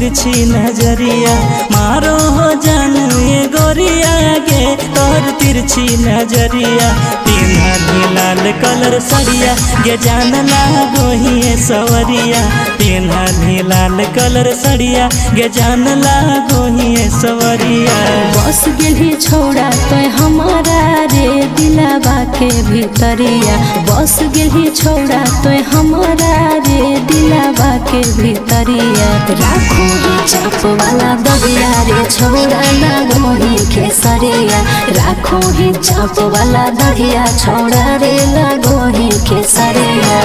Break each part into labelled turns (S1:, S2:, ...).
S1: तिरछी नजरिया मारो हो जान ये गोरिया गे तोर तिरछी नजरिया पिन्हली लाल कलर सड़िया गे जान लागो ही सवरिया पिन्हली लाल कलर सड़िया गे जान लागो ही सवरिया।
S2: बस गेली छोड़ा तो हमारा रे दिलावा के भीतरिया बस गेली छोड़ा तो हमारा रे दिलावा के भीतरिया राखो ही चाप वाला दबिया रे छोड़ा लागो ही केसरिया राखो ही चाप वाला दबिया छोड़ा रे लागो ही केसरिया।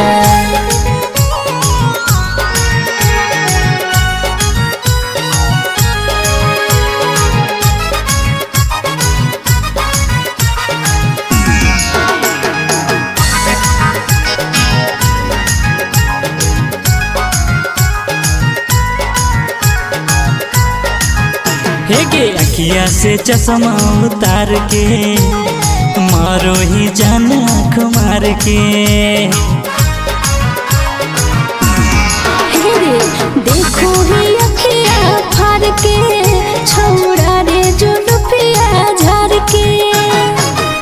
S1: हेगे अखिया से चश्मा उतार के मारो ही जान आँख मार के
S2: देखो ही अखिया फार के छोड़ा रे जो रुपया झार के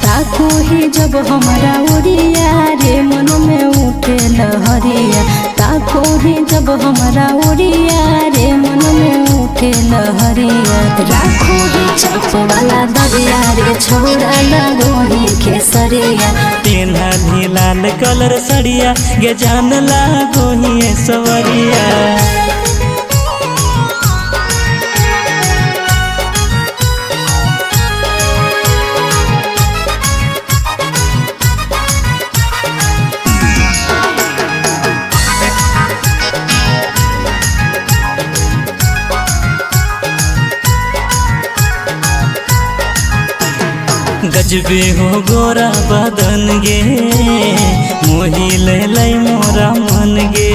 S2: ताको ही जब हमारा उड़िया रे मन में उठे लहरिया ताको ही जब हमारा उड़िया रे मन में उठे लहरिया राखो ही चाप वाला दबिया रे छोड़ा लगो ही केसरिया
S1: पिन्हली लाल कलर सड़िया गे जान लागो ही सवरिया। गजबे हो गोरा बदन गे मोही ले मोरा मन गे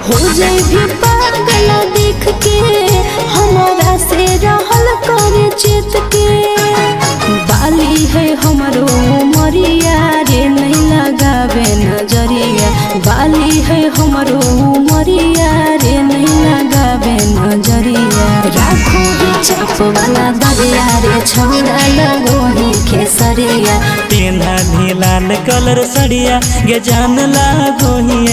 S2: हो जाए भी पागल देख के हमारा से रहल करे चित के बाली है हमारो मरिया रे नहीं लगावे नजरिया बाली है हमारो मरिया रे नहीं लगावे नजरिया राखो ही चाप वाला दबिया रे छोड़ा लगो ही केसरिया
S1: पिन्हली लाल कलर सड़िया गे जान लागो ही